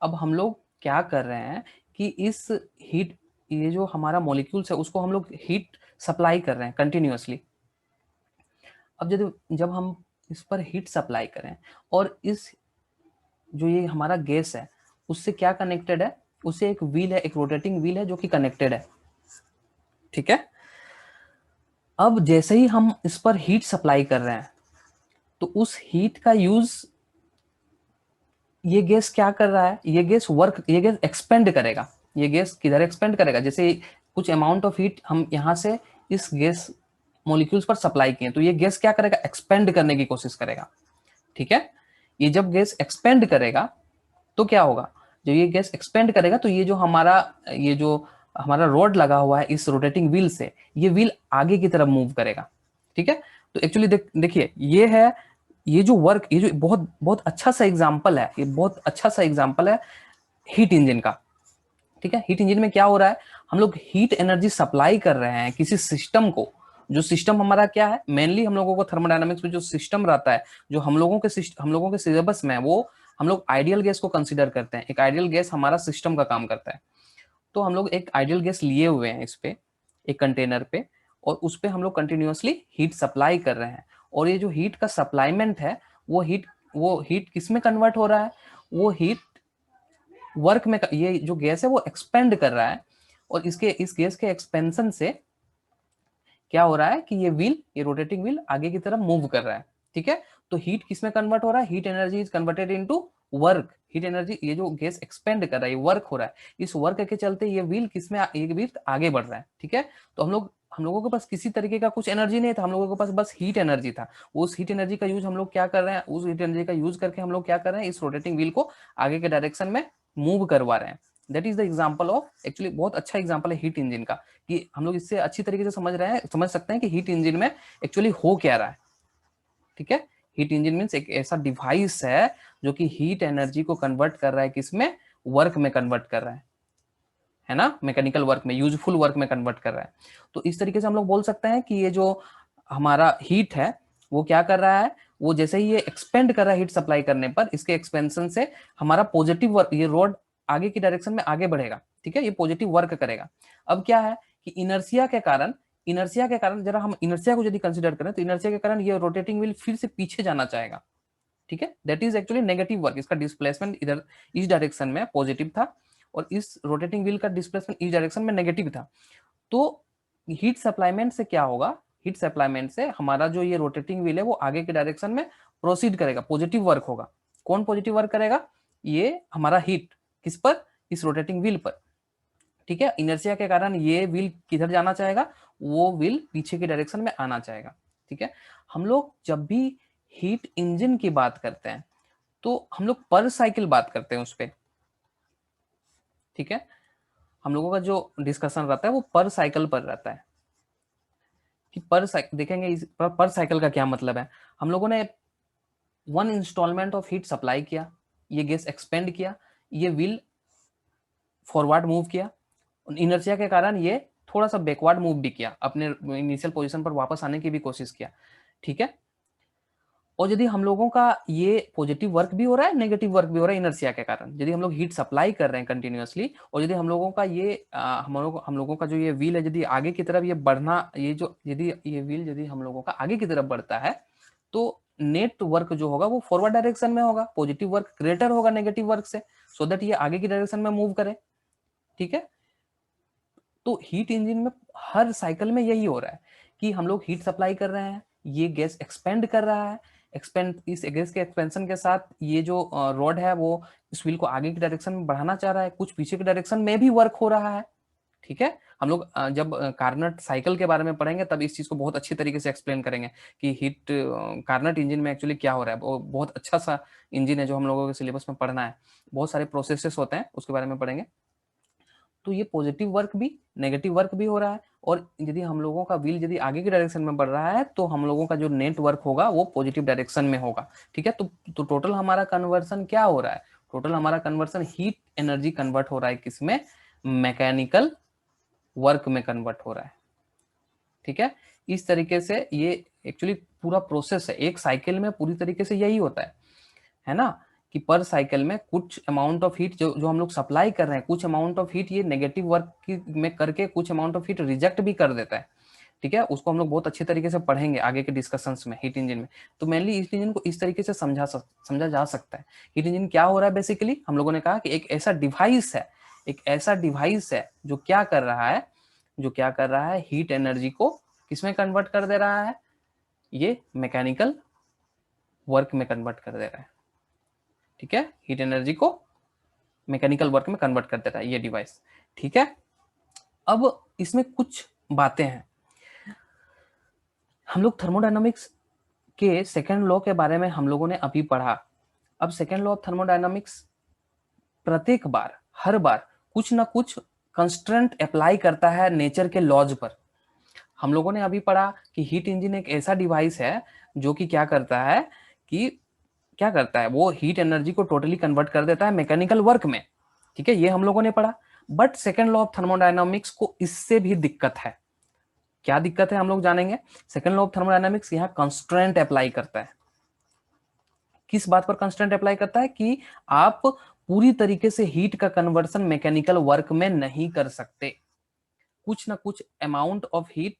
अब हम लोग क्या कर रहे हैं कि इस हीट, ये जो हमारा मॉलिक्यूल्स है उसको हम लोग हीट सप्लाई कर रहे हैं कंटिन्यूअसली। अब जब हम इस पर हीट सप्लाई करें और इस जो ये हमारा गैस है उससे क्या कनेक्टेड है, उससे एक व्हील है, एक रोटेटिंग व्हील है जो कि कनेक्टेड है, ठीक है। अब जैसे ही हम इस पर हीट सप्लाई कर रहे हैं तो उस हीट का यूज ये गैस क्या कर रहा है, ये गैस एक्सपेंड करेगा। ये गैस किधर एक्सपेंड करेगा, जैसे कुछ अमाउंट ऑफ हीट हम यहां से इस गैस मॉलिक्यूल्स पर सप्लाई किए तो ये गैस क्या करेगा, एक्सपेंड करने की कोशिश करेगा, ठीक है। ये जब गैस एक्सपेंड करेगा तो क्या होगा, जब ये गैस एक्सपेंड करेगा तो ये जो हमारा रॉड लगा हुआ है इस रोटेटिंग व्हील से, ये व्हील आगे की तरफ मूव करेगा, ठीक है। तो एक्चुअली देखिए ये है, ये जो वर्क, ये जो बहुत बहुत अच्छा सा एग्जांपल है, ये बहुत अच्छा सा एग्जांपल है हीट इंजन का, ठीक है। हीट इंजन में क्या हो रहा है, हम लोग हीट एनर्जी सप्लाई कर रहे हैं किसी सिस्टम को। जो सिस्टम हमारा क्या है, मेनली हम लोगों को थर्मोडायनामिक्स में जो सिस्टम रहता है, जो हम लोगों के सिलेबस में, वो हम लोग आइडियल गैस को कंसीडर करते हैं। एक आइडियल गैस हमारा सिस्टम का काम करता है। तो हम लोग एक आइडियल गैस लिए हुए हैं इस पे, एक कंटेनर पे, और उस पे हम लोग कंटिन्यूअसली हीट सप्लाई कर रहे हैं। और ये जो हीट का सप्लाईमेंट है, वो हीट किस में कन्वर्ट हो रहा है, वो हीट वर्क में, ये जो गैस है वो एक्सपेंड कर रहा है, और इस गैस के एक्सपेंशन से क्या हो रहा है कि ये रोटेटिंग व्हील आगे की तरफ मूव कर रहा है, ठीक है। तो हीट किस में कन्वर्ट हो रहा है, heat energy is converted into work. Heat energy, ये जो गैस एक्सपेंड कर रहा है, ये वर्क हो रहा है, इस वर्क के चलते ये व्हील आगे बढ़ रहा है, ठीक है। तो हम लोगों के पास किसी तरीके का कुछ एनर्जी नहीं था, हम लोगों के पास बस हीट एनर्जी था। उस हीट एनर्जी का यूज हम लोग क्या कर रहे हैं, उस हीट एनर्जी का यूज करके हम लोग क्या कर रहे हैं, इस रोटेटिंग व्हील को आगे के डायरेक्शन में मूव करवा रहे हैं। That is the example of, actually बहुत अच्छा एग्जाम्पल है हीट इंजन का, कि हम लोग इससे अच्छी तरीके से समझ सकते हैं कि हीट इंजन में एक्चुअली हो क्या रहा है, ठीक है। हीट इंजन मींस एक ऐसा डिवाइस है जो कि हीट एनर्जी को कन्वर्ट कर रहा है, किसमें, वर्क में कन्वर्ट कर रहा है ना, मैकेनिकल वर्क में, यूजफुल वर्क में कन्वर्ट कर रहा है। तो इस तरीके से हम लोग बोल सकते हैं कि ये जो हमारा हीट है वो क्या कर रहा है, वो जैसे ही ये एक्सपेंड कर रहा है हीट सप्लाई करने पर, इसके एक्सपेंशन से हमारा पॉजिटिव वर्क, ये रोड आगे की डायरेक्शन में आगे बढ़ेगा, ठीक है, ये पॉजिटिव वर्क करेगा। अब क्या है कि इनर्सिया के कारण जरा हम इनर्सिया को यदि कंसिडर करें तो इनर्सिया के कारण ये रोटेटिंग व्हील फिर से पीछे जाना चाहेगा, ठीक है। That is actually negative work. इसका डिस्प्लेसमेंट इधर इस डायरेक्शन में पॉजिटिव था और इस रोटेटिंग व्हील का डिस्प्लेसमेंट इस डायरेक्शन में नेगेटिव था। तो हीट सप्लाईमेंट से क्या होगा, हीट सप्लाईमेंट से हमारा जो ये रोटेटिंग व्हील है वो आगे के डायरेक्शन में प्रोसीड करेगा, पॉजिटिव वर्क होगा। कौन पॉजिटिव वर्क करेगा, ये हमारा हीट, किस पर, इस रोटेटिंग व्हील पर, ठीक है। इनर्शिया के कारण ये व्हील किधर जाना चाहेगा, वो व्हील पीछे के डायरेक्शन में आना चाहेगा, ठीक है। हम लोग जब भी हीट इंजन की बात करते हैं तो हम लोग पर साइकिल बात करते हैं उस पर, ठीक है। हम लोगों का जो डिस्कशन रहता है वो पर साइकिल पर रहता है, कि पर साइकिल देखेंगे। पर साइकिल का क्या मतलब है, हम लोगों ने one installment of heat supply किया, ये गैस एक्सपेंड किया, ये व्हील फॉरवर्ड मूव किया, इनर्शिया के कारण ये थोड़ा सा बैकवर्ड मूव भी किया, अपने इनिशियल पोजीशन पर वापस आने की भी कोशिश किया, ठीक है। और यदि हम लोगों का ये पॉजिटिव वर्क भी हो रहा है, नेगेटिव वर्क भी हो रहा है इनर्शिया के कारण, यदि हम लोग हीट सप्लाई कर रहे हैं कंटिन्यूअसली, और यदि हम लोगों का हम लोगों का जो ये व्हील है, यदि आगे की तरफ ये बढ़ना, यदि ये व्हील यदि हम लोगों का आगे की तरफ बढ़ता है तो नेट वर्क जो होगा वो फॉरवर्ड डायरेक्शन में होगा, पॉजिटिव वर्क ग्रेटर होगा नेगेटिव वर्क से, सो दैट ये आगे की डायरेक्शन में मूव करे, ठीक है। तो हीट इंजन में हर साइकिल में यही हो रहा है कि हम लोग हीट सप्लाई कर रहे हैं, ये गैस एक्सपेंड कर रहा है, इस गैस के एक्सपेंशन के साथ ये जो रॉड है वो इस व्हील को आगे की डायरेक्शन में बढ़ाना चाह रहा है, कुछ पीछे की डायरेक्शन में भी वर्क हो रहा है, ठीक है। हम लोग जब कार्नट साइकिल के बारे में पढ़ेंगे तब इस चीज को बहुत अच्छी तरीके से एक्सप्लेन करेंगे कि कार्नट इंजन में एक्चुअली क्या हो रहा है। वो बहुत अच्छा सा इंजन है जो हम लोगों के सिलेबस में पढ़ना है, बहुत सारे प्रोसेसेस होते हैं उसके बारे में पढ़ेंगे। तो ये पॉजिटिव वर्क भी नेगेटिव वर्क भी हो रहा है, और यदि हम लोगों का व्हील यदि आगे की डायरेक्शन में बढ़ रहा है तो हम लोगों का जो नेट वर्क होगा वो पॉजिटिव डायरेक्शन में होगा, ठीक है। तो टोटल हमारा कन्वर्सन क्या हो रहा है, टोटल हमारा कन्वर्सन हीट एनर्जी कन्वर्ट हो रहा है, किसमें, मैकेनिकल वर्क में कन्वर्ट हो रहा है, ठीक है। इस तरीके से ये एक्चुअली पूरा प्रोसेस है, एक साइकिल में पूरी तरीके से यही होता है ना, कि पर साइकिल में कुछ अमाउंट ऑफ हीट जो हम लोग सप्लाई कर रहे हैं, कुछ अमाउंट ऑफ हीट ये नेगेटिव वर्क में करके कुछ अमाउंट ऑफ हीट रिजेक्ट भी कर देता है। ठीक है, उसको हम लोग बहुत अच्छे तरीके से पढ़ेंगे आगे के डिस्कशंस में हीट इंजन में। तो मेनली हीट इंजन को इस तरीके से समझा जा सकता है। हीट इंजन क्या हो रहा है, बेसिकली हम लोगों ने कहा कि एक ऐसा डिवाइस है जो क्या कर रहा है, हीट एनर्जी को किसमें कन्वर्ट कर दे रहा है, ये मैकेनिकल वर्क में कन्वर्ट कर दे रहा है। ठीक है, हीट एनर्जी को मैकेनिकल वर्क में कन्वर्ट कर दे रहा है ये डिवाइस। ठीक है, अब इसमें कुछ बातें हैं। हम लोग थर्मोडायनामिक्स के सेकेंड लॉ के बारे में हम लोगों ने अभी पढ़ा। अब सेकेंड लॉ ऑफ थर्मोडायनामिक्स प्रत्येक बार, हर बार कुछ ना कुछ कंस्ट्रेंट अप्लाई करता है नेचर के लॉज पर। हम लोगों ने अभी पढ़ा कि हीट इंजन एक ऐसा डिवाइस है जो कि क्या करता है, वो हीट एनर्जी को टोटली कन्वर्ट कर देता है मैकेनिकल वर्क में। ठीक है, ये हम लोगों ने पढ़ा। But second law of thermodynamics को इससे भी दिक्कत है। क्या दिक्कत है हम लोग जानेंगे। सेकेंड लॉ ऑफ थर्मोडायनामिक्स यहाँ कंस्ट्रेंट अप्लाई करता है। किस बात पर कंस्ट्रेंट अप्लाई करता है कि आप पूरी तरीके से हीट का कन्वर्सन मैकेनिकल वर्क में नहीं कर सकते। कुछ ना कुछ अमाउंट ऑफ हीट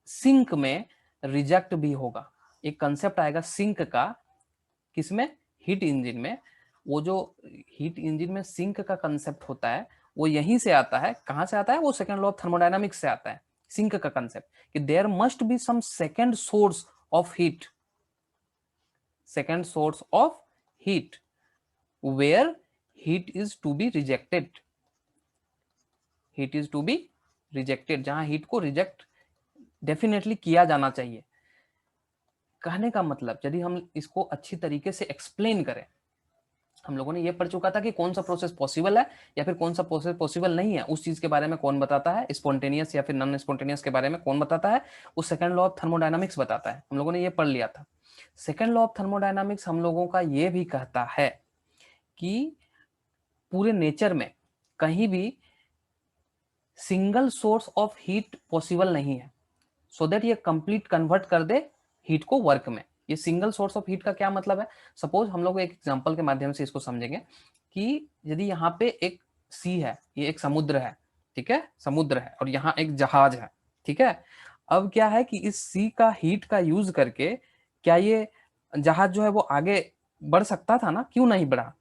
सिंक में रिजेक्ट भी होगा। एक कंसेप्ट आएगा सिंक का, किसमें, हीट इंजन में। वो जो हीट इंजन में सिंक का कंसेप्ट होता है वो यहीं से आता है। कहां से आता है, वो सेकेंड लॉ ऑफ थर्मोडायनामिक्स से आता है। सिंक का कंसेप्ट कि there must be some second source of heat, where heat is to be rejected, जहां हीट को रिजेक्ट डेफिनेटली किया जाना चाहिए। कहने का मतलब, यदि हम इसको अच्छी तरीके से एक्सप्लेन करें, हम लोगों ने ये पढ़ चुका था कि कौन सा प्रोसेस पॉसिबल है या फिर कौन सा प्रोसेस पॉसिबल नहीं है। उस चीज के बारे में कौन बताता है, स्पॉन्टेनियस या फिर नॉन स्पॉन्टेनियस के बारे में कौन बताता है, वो सेकंड लॉ ऑफ थर्मोडायनामिक्स बताता है। हम लोगों ने ये पढ़ लिया था। सेकंड लॉ ऑफ थर्मोडायनामिक्स हम लोगों का ये भी कहता है कि पूरे नेचर में कहीं भी single source of heat possible नहीं है, सो दैट ये कंप्लीट कन्वर्ट कर दे हीट को वर्क में। ये सिंगल सोर्स ऑफ हीट का क्या मतलब है। सपोज हम लोग एक एग्जांपल के माध्यम से इसको समझेंगे कि यदि यहाँ पे एक सी है, ये एक समुद्र है, ठीक है, समुद्र है, और यहाँ एक जहाज है। ठीक है, अब क्या है कि इस सी का हीट का यूज करके क्या ये जहाज जो है वो आगे बढ़ सकता था ना, क्यों नहीं बढ़ा।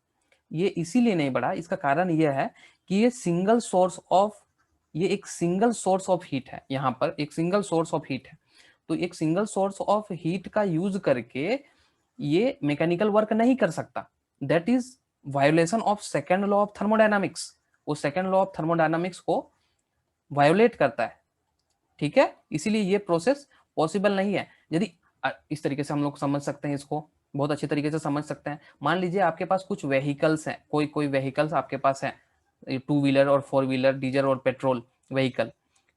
ये इसीलिए नहीं बढ़ा, इसका कारण ये है कि ये एक सिंगल सोर्स ऑफ हीट है। यहाँ पर एक सिंगल सोर्स ऑफ हीट है, तो एक सिंगल सोर्स ऑफ हीट का यूज करके ये मैकेनिकल वर्क नहीं कर सकता। That is violation of second law of thermodynamics. वो सेकेंड लॉ ऑफ थर्मोडायनामिक्स को वायोलेट करता है। ठीक है, इसीलिए ये प्रोसेस पॉसिबल नहीं है। यदि इस तरीके से हम लोग समझ सकते हैं, इसको बहुत अच्छे तरीके से समझ सकते हैं। मान लीजिए आपके पास कुछ व्हीकल्स हैं, कोई व्हीकल्स आपके पास है, 2 व्हीलर और 4 व्हीलर, डीजल और पेट्रोल व्हीकल।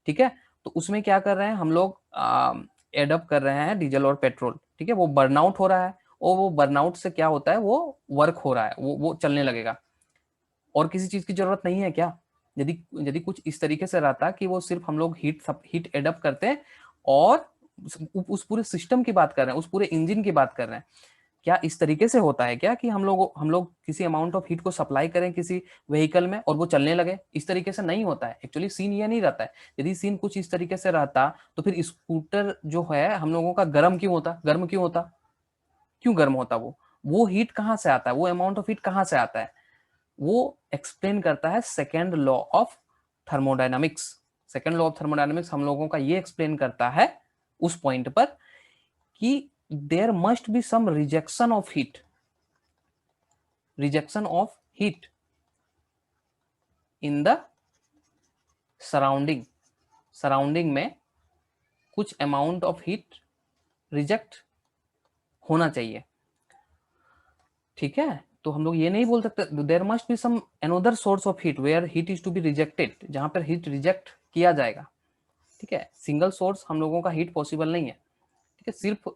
ठीक है, तो उसमें क्या कर रहे हैं हम लोग, एडअप कर रहे हैं डीजल और पेट्रोल। ठीक है, वो बर्नआउट हो रहा है, और वो बर्नआउट से क्या होता है, वो वर्क हो रहा है, वो चलने लगेगा। और किसी चीज की जरूरत नहीं है क्या। यदि यदि कुछ इस तरीके से रहता कि वो सिर्फ हम लोग हीट एडअप करते हैं, और उस पूरे सिस्टम की बात कर रहे हैं, उस पूरे इंजन की बात कर रहे हैं, क्या इस तरीके से होता है क्या कि हम लोग किसी अमाउंट ऑफ हीट को सप्लाई करें किसी व्हीकल में और वो चलने लगे। इस तरीके से नहीं होता है। एक्चुअली सीन ये नहीं रहता है। यदि सीन कुछ इस तरीके से रहता तो फिर स्कूटर जो है हम लोगों का गर्म क्यों होता, क्यों गर्म होता। वो हीट कहाँ से आता है, वो अमाउंट ऑफ हीट कहाँ से आता है, वो एक्सप्लेन करता है second law of thermodynamics. Second law of thermodynamics हम लोगों का ये एक्सप्लेन करता है उस पॉइंट पर कि there must be some rejection of heat in the surrounding में कुछ अमाउंट ऑफ हीट रिजेक्ट होना चाहिए। ठीक है, तो हम लोग ये नहीं बोल सकते there must be some another source of heat where heat is to be rejected, जहां पर हीट रिजेक्ट किया जाएगा। ठीक है, सिंगल सोर्स हम लोगों का हीट पॉसिबल नहीं है। ठीक है, सिर्फ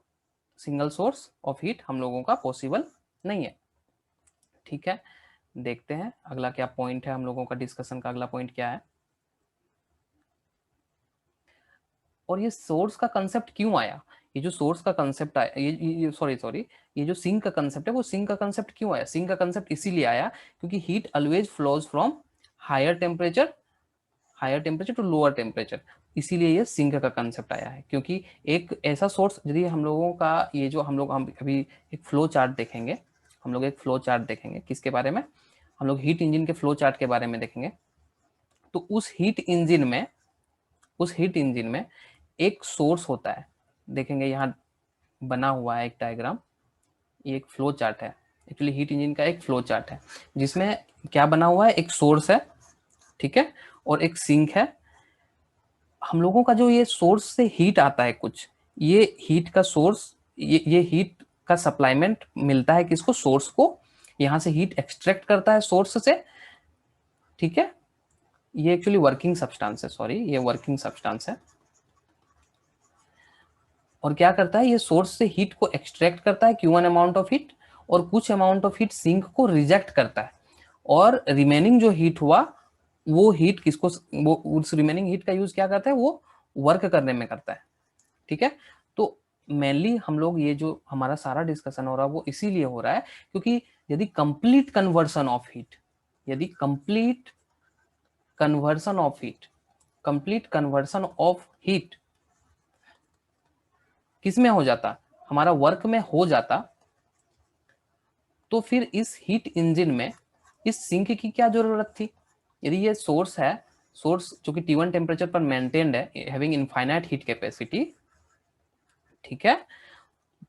सिंगल सोर्स ऑफ हीट हम लोगों का पॉसिबल नहीं है। ठीक है, देखते हैं अगला क्या पॉइंट है, हम लोगों का डिस्कशन का अगला पॉइंट क्या है। और ये सोर्स का कंसेप्ट क्यों आया, ये जो सोर्स का कंसेप्ट आया, ये सॉरी सॉरी, ये जो सिंक का कंसेप्ट है वो सिंक का कंसेप्ट क्यों आया, सिंक का कंसेप्ट इसीलिए आया क्योंकि heat always flows from higher temperature to lower temperature, इसीलिए ये सिंक का कंसेप्ट आया है। क्योंकि एक ऐसा सोर्स, यदि हम लोगों का ये जो हम अभी एक फ्लो चार्ट देखेंगे, हम लोग एक फ्लो चार्ट देखेंगे किसके बारे में, हम लोग हीट इंजन के फ्लो चार्ट के बारे में देखेंगे। तो उस हीट इंजन में एक सोर्स होता है, देखेंगे यहाँ बना हुआ है एक डायग्राम, ये एक फ्लो चार्ट है, एक्चुअली हीट इंजन का एक फ्लो चार्ट है जिसमें क्या बना हुआ है, एक सोर्स है, ठीक है, और एक सिंक है। हम लोगों का जो ये सोर्स से हीट आता है कुछ, ये हीट का सोर्स, ये हीट का सप्लाईमेंट मिलता है किसको, सोर्स को, यहाँ से हीट एक्सट्रैक्ट करता है सोर्स से, ठीक है। ये एक्चुअली वर्किंग सब्सटेंस है, सॉरी ये वर्किंग सब्सटेंस है। और क्या करता है, ये सोर्स से हीट को एक्सट्रैक्ट करता है Q1 अमाउंट ऑफ हीट, और कुछ अमाउंट ऑफ हीट सिंक को रिजेक्ट करता है, और रिमेनिंग जो हीट हुआ वो हीट किसको, वो उस रिमेनिंग हीट का यूज क्या करता है, वो वर्क करने में करता है, ठीक है। तो मेनली हम लोग ये जो हमारा सारा डिस्कशन हो रहा है वो इसीलिए हो रहा है क्योंकि यदि कंप्लीट कन्वर्सन ऑफ हीट, यदि कंप्लीट कन्वर्सन ऑफ हीट किसमें हो जाता, हमारा वर्क में हो जाता, तो फिर इस हीट इंजन में इस सिंक की क्या जरूरत थी। यदि ये सोर्स है, सोर्स जो कि T1 टेम्परेचर पर मेंटेन्ड है, हैविंग इनफाइनाइट हीट कैपेसिटी, ठीक है,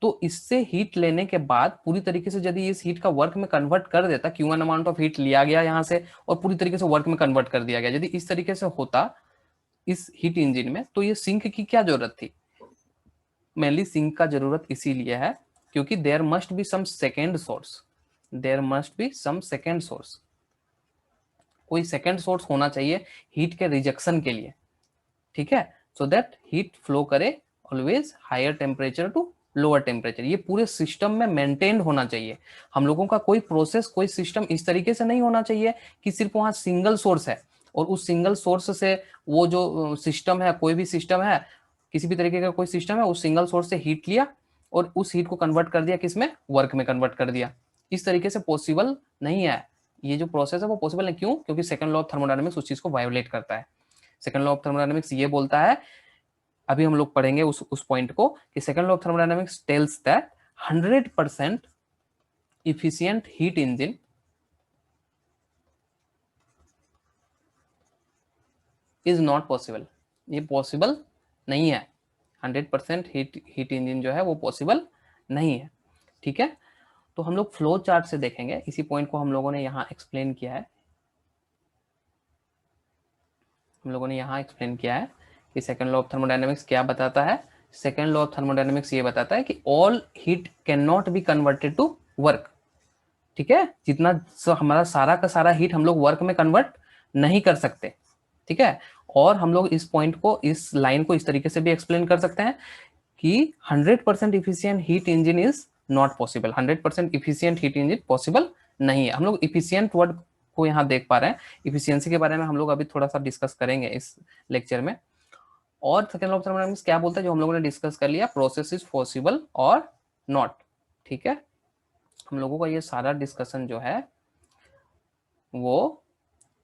तो इससे हीट लेने के बाद पूरी तरीके से यदि इस हीट का वर्क में कन्वर्ट कर देता, Q1 अमाउंट ऑफ हीट लिया गया यहाँ से और पूरी तरीके से वर्क में कन्वर्ट कर दिया गया, यदि इस तरीके से होता इस हीट इंजन में, तो ये सिंक की क्या जरूरत थी। मेनली सिंक का जरूरत इसीलिए है क्योंकि there must be some second source, कोई सेकेंड सोर्स होना चाहिए हीट के रिजेक्शन के लिए, ठीक है, सो दैट हीट फ्लो करे always higher temperature to lower temperature, ये पूरे सिस्टम में मेंटेन्ड होना चाहिए। हम लोगों का कोई प्रोसेस, कोई सिस्टम इस तरीके से नहीं होना चाहिए कि सिर्फ वहां सिंगल सोर्स है और उस सिंगल सोर्स से वो जो सिस्टम है, कोई भी सिस्टम है, किसी भी तरीके का कोई सिस्टम है, उस सिंगल सोर्स से हीट लिया और उस हीट को कन्वर्ट कर दिया किसमें, वर्क में कन्वर्ट कर दिया। इस तरीके से पॉसिबल नहीं है, ये जो प्रोसेस है वो पॉसिबल नहीं, क्यों, क्योंकि सेकंड लॉ ऑफ थर्मोडायनामिक्स उस चीज को वायोलेट करता है। सेकंड लॉ ऑफ थर्मोडायनामिक्स ये बोलता है, अभी हम लोग पढ़ेंगे उस पॉइंट को, कि second law of thermodynamics tells that 100% efficient heat engine is not possible, ये पॉसिबल नहीं है, 100% हीट इंजन जो है वो पॉसिबल नहीं है, ठीक है। तो हम लोग फ्लो चार्ट से देखेंगे, इसी पॉइंट को हम लोगों ने यहाँ एक्सप्लेन किया है, हम लोगों ने यहाँ एक्सप्लेन किया है कि सेकंड लॉ ऑफ थर्मोडायनामिक्स क्या बताता है। सेकंड लॉ ऑफ थर्मोडायनामिक्स ये बताता है कि all heat can not be converted to work, ठीक है, जितना हमारा सारा का सारा हीट हम लोग वर्क में कन्वर्ट नहीं कर सकते, ठीक है। और हम लोग इस पॉइंट को, इस लाइन को इस तरीके से भी एक्सप्लेन कर सकते हैं कि 100% efficient heat engine is not possible, 100% efficient heat engine possible नहीं है। हम लोग इफिशियंट वर्ड को यहाँ देख पा रहे हैं, इफिशियंसी के बारे में हम लोग अभी थोड़ा सा डिस्कस करेंगे इस लेक्चर में। और सेकंड लॉ ऑफ थर्मोडायनामिक्स क्या बोलता है, जो हम लोगों ने डिस्कस कर लिया, प्रोसेस इज पॉसिबल और नॉट, ठीक है। हम लोगों का ये सारा डिस्कशन जो है वो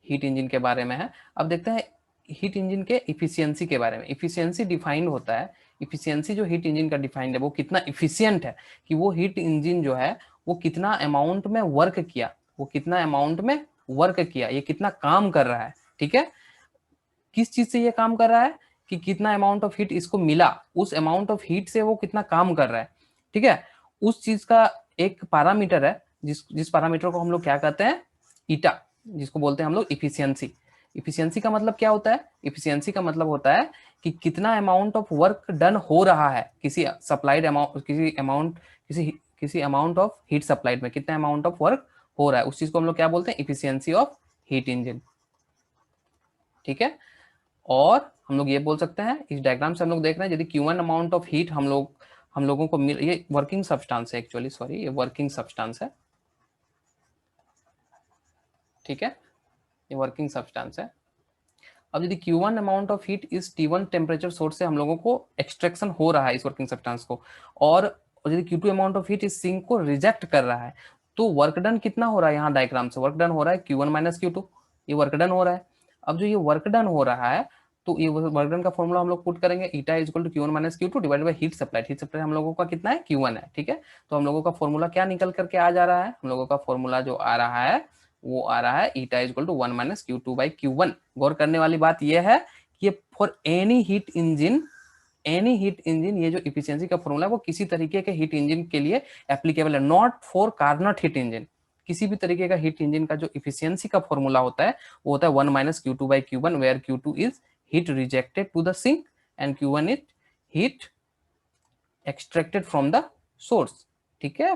हीट इंजन के बारे में है। अब देखते हैं हीट इंजन के इफिशियंसी के बारे में। इफिशियंसी डिफाइंड होता है, इफिशियंसी जो हीट इंजन का डिफाइंड है वो कितना इफिशियंट है, कि वो हीट इंजन जो है वो कितना अमाउंट में वर्क किया, वो कितना अमाउंट में वर्क किया, ये कितना काम कर रहा है, ठीक है। किस चीज से ये काम कर रहा है, कि कितना अमाउंट ऑफ हीट इसको मिला, उस अमाउंट ऑफ हीट से वो कितना काम कर रहा है, ठीक है। उस चीज का एक पैरामीटर है, जिस पैरामीटर को हम लोग क्या कहते हैं, ईटा, जिसको बोलते हैं हम लोग इफिशियंसी। इफिशियंसी का मतलब क्या होता है, इफिशियंसी का मतलब होता है कि कितना अमाउंट ऑफ वर्क डन हो रहा है किसी सप्लाइड अमाउंट, किसी अमाउंट ऑफ हीट सप्लाइड में कितना अमाउंट ऑफ वर्क हो रहा है, उस चीज को हम लोग क्या बोलते हैं, इफिशियंसी ऑफ हीट इंजन, ठीक है। और हम लोग ये बोल सकते हैं, इस डायग्राम से हम लोग देख रहे हैं, यदि Q1 अमाउंट ऑफ हीट हम लोगों को मिल, ये वर्किंग सब्सटेंस है एक्चुअली, सॉरी ये वर्किंग सब्सटेंस है, ठीक है, ये वर्किंग सब्सटेंस है। अब यदि Q1 अमाउंट ऑफ हीट इस T1 टेम्परेचर सोर्स से हम लोगों को एक्सट्रैक्शन हो रहा है इस वर्किंग सब्सटेंस को, और यदि Q2 अमाउंट ऑफ हीट इस सिंक को रिजेक्ट कर रहा है, तो वर्क डन कितना हो रहा है, यहाँ डायग्राम से वर्क डन हो रहा है Q1 माइनस Q2, ये वर्क डन हो रहा है। अब जो ये वर्क डन हो रहा है, तो ये वर्क डन का फॉर्मूला हम लोग पुट करेंगे, eta is equal to Q1 minus Q2 divided by heat supply. Heat supply हम लोगों का कितना है, Q1 है, ठीक है। तो हम लोगों का फॉर्मूला क्या निकल करके आ जा रहा है, हम लोगों का फॉर्मूला जो आ रहा है वो आ रहा है eta is equal to 1 minus Q2 by Q1। गौर करने वाली बात यह है कि फॉर एनी हीट इंजन ये जो इफिशियंसी का फॉर्मूला है वो किसी तरीके के हीट इंजन के लिए एप्लीकेबल है, not for Carnot heat engine. किसी भी तरीके का हीट इंजन का जो इफिशियंसी का फॉर्मूला होता है वो होता है 1 minus Q2 by Q1, where Q2 is heat rejected to the sink and Q1 is heat extracted from the source. ठीक है,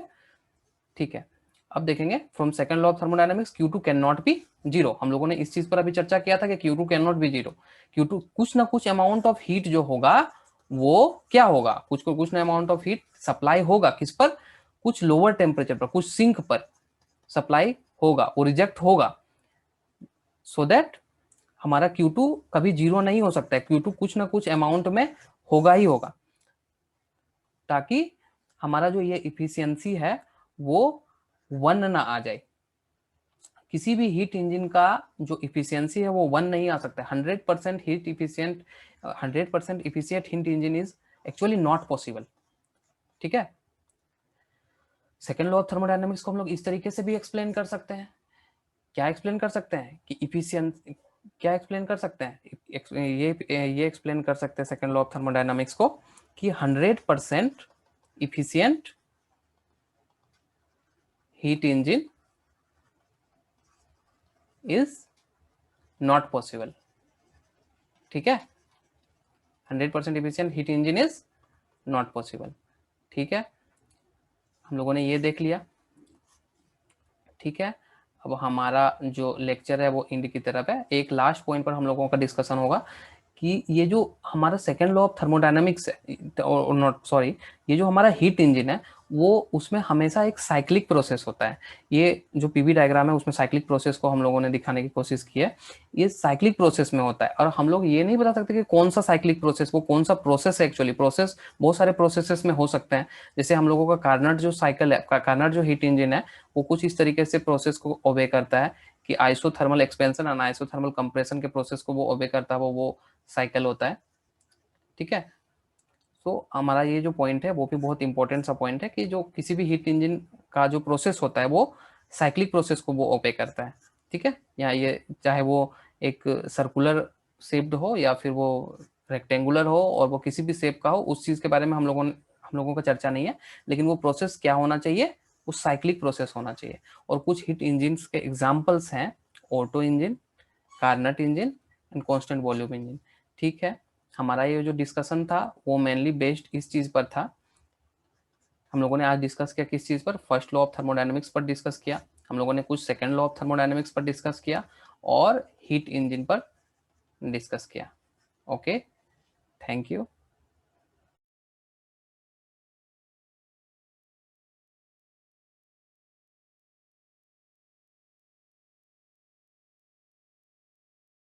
ठीक है। अब देखेंगे from second law of thermodynamics Q2 can not be zero. हम लोगों ने इस चीज पर अभी चर्चा किया था कि Q2 can not be zero. Q2 कुछ ना कुछ अमाउंट ऑफ हीट जो होगा वो क्या होगा, कुछ ना अमाउंट ऑफ हीट सप्लाई होगा, किस पर, कुछ लोअर टेम्परेचर पर, कुछ सिंक पर सप्लाई होगा, वो रिजेक्ट होगा, सो दैट हमारा Q2 कभी जीरो नहीं हो सकता है। Q2 कुछ ना कुछ अमाउंट में होगा ही होगा, ताकि हमारा जो ये इफिशियंसी है वो 1 ना आ जाए। किसी भी हीट इंजन का जो इफिशियंसी है वो 1 नहीं आ सकता। 100% heat efficient 100% efficient heat engine is actually not possible. ठीक है, सेकेंड लॉ ऑफ थर्मोडायनामिक्स को हम लोग इस तरीके से भी एक्सप्लेन कर सकते हैं। क्या एक्सप्लेन कर सकते हैं कि इफिशियंट, क्या एक्सप्लेन कर सकते हैं, ये एक्सप्लेन कर सकते हैं सेकेंड लॉ ऑफ थर्मोडायनामिक्स को कि 100% efficient heat engine is not possible. ठीक है, 100% efficient heat engine is not possible. ठीक है, हम लोगों ने ये देख लिया। ठीक है, अब हमारा जो लेक्चर है वो इंड की तरफ है। एक लास्ट पॉइंट पर हम लोगों का डिस्कशन होगा कि ये जो हमारा सेकेंड लॉ ऑफ थर्मोडायनामिक्स है, और नॉट सॉरी, ये जो हमारा हीट इंजन है वो उसमें हमेशा एक साइक्लिक प्रोसेस होता है। ये जो पीवी डायग्राम है उसमें साइक्लिक प्रोसेस को हम लोगों ने दिखाने की कोशिश की है। ये साइक्लिक प्रोसेस में होता है, और हम लोग ये नहीं बता सकते कि कौन सा साइक्लिक प्रोसेस, वो कौन सा प्रोसेस है। एक्चुअली प्रोसेस बहुत सारे प्रोसेसेस में हो सकते हैं। जैसे हम लोगों का कार्नट जो साइकिल है, कार्नट जो हीट इंजन है वो कुछ इस तरीके से प्रोसेस को ओबे करता है कि आइसोथर्मल एक्सपेंशन और आइसोथर्मल कंप्रेशन के प्रोसेस को वो ओबे करता है, वो साइकिल होता है। ठीक है, तो हमारा ये जो पॉइंट है वो भी बहुत इंपॉर्टेंट सा पॉइंट है कि जो किसी भी हीट इंजन का जो प्रोसेस होता है वो साइक्लिक प्रोसेस को वो ओबे करता है। ठीक है, यहाँ ये चाहे वो एक सर्कुलर शेप्ड हो या फिर वो रेक्टेंगुलर हो और वो किसी भी शेप का हो, उस चीज के बारे में हम लोगों का चर्चा नहीं है। लेकिन वो प्रोसेस क्या होना चाहिए, वो साइक्लिक प्रोसेस होना चाहिए। और कुछ हीट इंजन के एग्जाम्पल्स हैं auto engine, Carnot engine and constant volume engine. ठीक है, हमारा ये जो डिस्कशन था वो मेनली बेस्ड इस चीज पर था। हम लोगों ने आज डिस्कस किया किस चीज पर, फर्स्ट लॉ ऑफ थर्मोडायनेमिक्स पर डिस्कस किया, हम लोगों ने कुछ सेकंड लॉ ऑफ थर्मोडायनेमिक्स पर डिस्कस किया, और हीट इंजन पर डिस्कस किया। Okay, thank you.